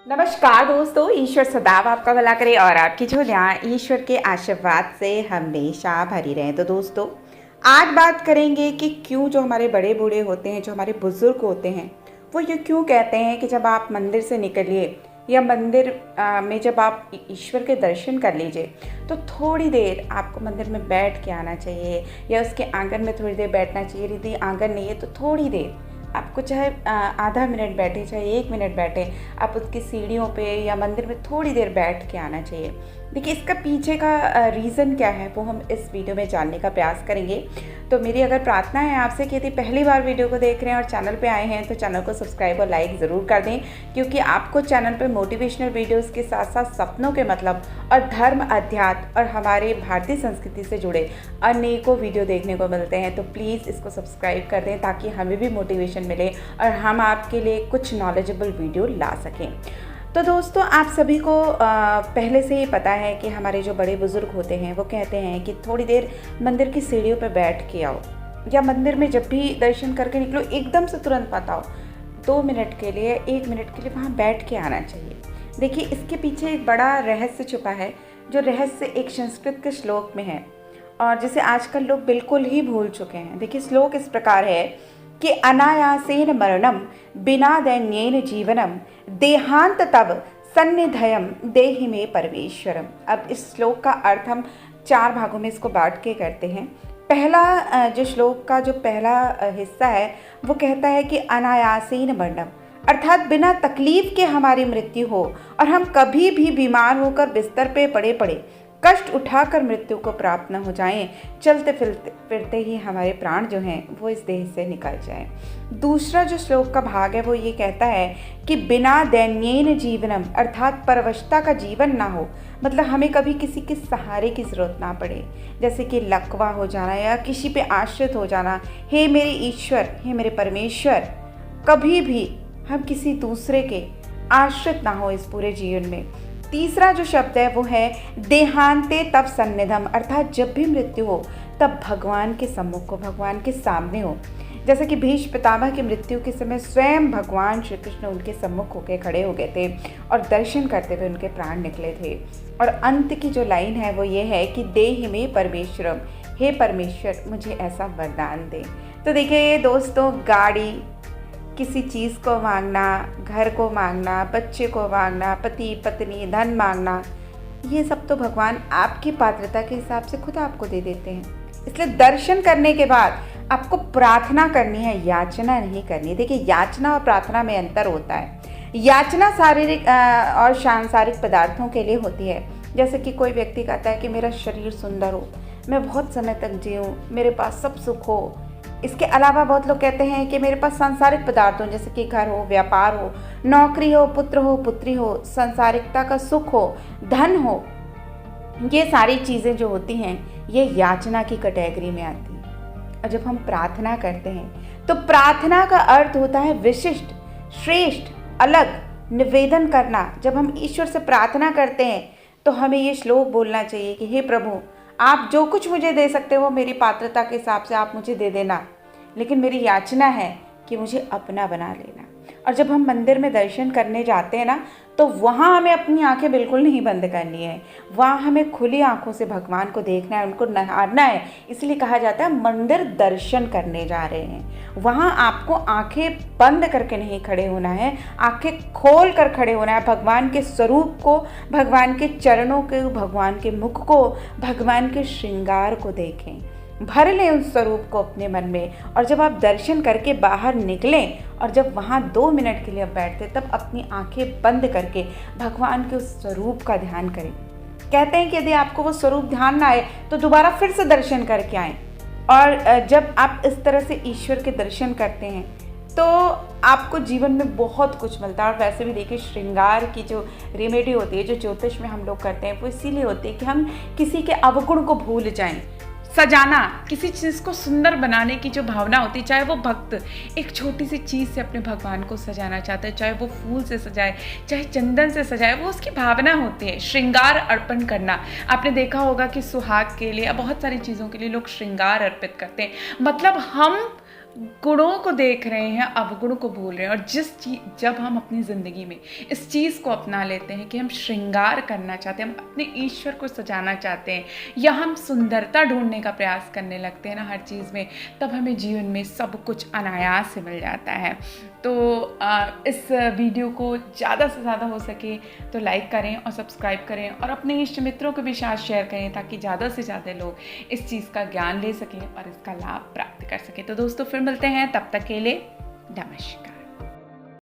नमस्कार दोस्तों, ईश्वर सदैव आपका भला करे और आपकी झोलियाँ ईश्वर के आशीर्वाद से हमेशा भरी रहें। तो दोस्तों, आज बात करेंगे कि क्यों जो हमारे बड़े बूढ़े होते हैं, जो हमारे बुजुर्ग होते हैं, वो ये क्यों कहते हैं कि जब आप मंदिर से निकलिए या मंदिर में जब आप ईश्वर के दर्शन कर लीजिए तो थोड़ी देर आपको मंदिर में बैठ के आना चाहिए या उसके आंगन में थोड़ी देर बैठना चाहिए। यदि आंगन नहीं है तो थोड़ी देर आपको, चाहे आधा मिनट बैठे चाहे 1 मिनट बैठे, आप उसकी सीढ़ियों पे या मंदिर में थोड़ी देर बैठ के आना चाहिए। देखिए, इसका पीछे का रीज़न क्या है वो हम इस वीडियो में जानने का प्रयास करेंगे। तो मेरी अगर प्रार्थना है आपसे कि यदि पहली बार वीडियो को देख रहे हैं और चैनल पे आए हैं तो चैनल को सब्सक्राइब और लाइक ज़रूर कर दें, क्योंकि आपको चैनल पे मोटिवेशनल वीडियोस के साथ साथ सपनों के मतलब और धर्म, अध्यात्म और हमारे भारतीय संस्कृति से जुड़े अनेकों वीडियो देखने को मिलते हैं। तो प्लीज़ इसको सब्सक्राइब कर दें ताकि हमें भी मोटिवेशन मिले और हम आपके लिए कुछ नॉलेजेबल वीडियो ला सकें। तो दोस्तों, आप सभी को पहले से ही पता है कि हमारे जो बड़े बुज़ुर्ग होते हैं वो कहते हैं कि थोड़ी देर मंदिर की सीढ़ियों पर बैठ के आओ, या मंदिर में जब भी दर्शन करके निकलो एकदम से तुरंत मत आओ, 2 मिनट के लिए 1 मिनट के लिए वहाँ बैठ के आना चाहिए। देखिए, इसके पीछे एक बड़ा रहस्य छुपा है, जो रहस्य एक संस्कृत के श्लोक में है और जिसे आजकल लोग बिल्कुल ही भूल चुके हैं। देखिए, श्लोक इस प्रकार है कि अनायासेन मरणम बिना दैन्येन जीवनम देहांत तव सन्निधयम देहि में परमेश्वरम। अब इस श्लोक का अर्थ हम 4 भागों में इसको बांट के करते हैं। पहला जो श्लोक का जो पहला हिस्सा है वो कहता है कि अनायासेन मरणम, अर्थात बिना तकलीफ के हमारी मृत्यु हो और हम कभी भी बीमार होकर बिस्तर पे पड़े पड़े कष्ट उठाकर मृत्यु को प्राप्त न हो जाएं, चलते फिरते ही हमारे प्राण जो हैं वो इस देह से निकल जाएं। दूसरा जो श्लोक का भाग है वो ये कहता है कि बिना दैन्येन जीवनम, अर्थात परवशता का जीवन ना हो, मतलब हमें कभी किसी के सहारे की ज़रूरत ना पड़े, जैसे कि लकवा हो जाना या किसी पे आश्रित हो जाना। हे मेरे ईश्वर, हे मेरे परमेश्वर, कभी भी हम किसी दूसरे के आश्रित ना हो इस पूरे जीवन में। तीसरा जो शब्द है वो है देहांते तब सन्निधम, अर्थात जब भी मृत्यु हो तब भगवान के सम्मुख हो, भगवान के सामने हो। जैसे कि भीष्म पितामह की मृत्यु के समय स्वयं भगवान श्री कृष्ण उनके सम्मुख होकर खड़े हो गए थे और दर्शन करते हुए उनके प्राण निकले थे। और अंत की जो लाइन है वो ये है कि देहि में परमेश्वरम, हे परमेश्वर मुझे ऐसा वरदान दे। तो देखिए दोस्तों, गाड़ी, किसी चीज़ को मांगना, घर को मांगना, बच्चे को मांगना, पति पत्नी, धन मांगना, ये सब तो भगवान आपकी पात्रता के हिसाब से खुद आपको दे देते हैं। इसलिए दर्शन करने के बाद आपको प्रार्थना करनी है, याचना नहीं करनी। देखिए, याचना और प्रार्थना में अंतर होता है। याचना शारीरिक और सांसारिक पदार्थों के लिए होती है, जैसे कि कोई व्यक्ति कहता है कि मेरा शरीर सुंदर हो, मैं बहुत समय तक जीऊँ, मेरे पास सब सुख हो। इसके अलावा बहुत लोग कहते हैं कि मेरे पास सांसारिक पदार्थ हो, जैसे कि घर हो, व्यापार हो, नौकरी हो, पुत्र हो, पुत्री हो, सांसारिकता का सुख हो, धन हो। ये सारी चीज़ें जो होती हैं ये याचना की कैटेगरी में आती हैं। और जब हम प्रार्थना करते हैं तो प्रार्थना का अर्थ होता है विशिष्ट, श्रेष्ठ, अलग निवेदन करना। जब हम ईश्वर से प्रार्थना करते हैं तो हमें ये श्लोक बोलना चाहिए कि हे प्रभु, आप जो कुछ मुझे दे सकते हो मेरी पात्रता के हिसाब से आप मुझे दे देना, लेकिन मेरी याचना है कि मुझे अपना बना लेना। और जब हम मंदिर में दर्शन करने जाते हैं ना, तो वहाँ हमें अपनी आंखें बिल्कुल नहीं बंद करनी है, वहाँ हमें खुली आंखों से भगवान को देखना है, उनको निहारना है। इसलिए कहा जाता है मंदिर दर्शन करने जा रहे हैं। वहाँ आपको आंखें बंद करके नहीं खड़े होना है, आंखें खोल कर खड़े होना है। भगवान के स्वरूप को, भगवान के चरणों को, भगवान के मुख को, भगवान के श्रृंगार को देखें, भर लें उस स्वरूप को अपने मन में। और जब आप दर्शन करके बाहर निकलें और जब वहाँ 2 मिनट के लिए आप बैठते, तब अपनी आंखें बंद करके भगवान के उस स्वरूप का ध्यान करें। कहते हैं कि यदि आपको वो स्वरूप ध्यान ना आए तो दोबारा फिर से दर्शन करके आएँ। और जब आप इस तरह से ईश्वर के दर्शन करते हैं तो आपको जीवन में बहुत कुछ मिलता है। और वैसे भी देखिए, श्रृंगार की जो रेमेडी होती है, जो ज्योतिष में हम लोग करते हैं, वो इसीलिए होती है कि हम किसी के अवगुण को भूल जाएं। सजाना, किसी चीज़ को सुंदर बनाने की जो भावना होती है, चाहे वो भक्त एक छोटी सी चीज़ से अपने भगवान को सजाना चाहता है, चाहे वो फूल से सजाए, चाहे चंदन से सजाए, वो उसकी भावना होती है। श्रृंगार अर्पण करना, आपने देखा होगा कि सुहाग के लिए, बहुत सारी चीज़ों के लिए लोग श्रृंगार अर्पित करते हैं। मतलब हम गुणों को देख रहे हैं, अवगुण को भूल रहे हैं। और जब हम अपनी ज़िंदगी में इस चीज़ को अपना लेते हैं कि हम श्रृंगार करना चाहते हैं, हम अपने ईश्वर को सजाना चाहते हैं, या हम सुंदरता ढूंढने का प्रयास करने लगते हैं ना हर चीज़ में, तब हमें जीवन में सब कुछ अनायास से मिल जाता है। तो इस वीडियो को ज़्यादा से ज़्यादा हो सके तो लाइक करें और सब्सक्राइब करें, और अपने इष्ट मित्रों के भी साथ शेयर करें, ताकि ज़्यादा से ज़्यादा लोग इस चीज़ का ज्ञान ले सकें और इसका लाभ प्राप्त कर सकें। तो दोस्तों फिर मिलते हैं, तब तक के लिए नमस्कार।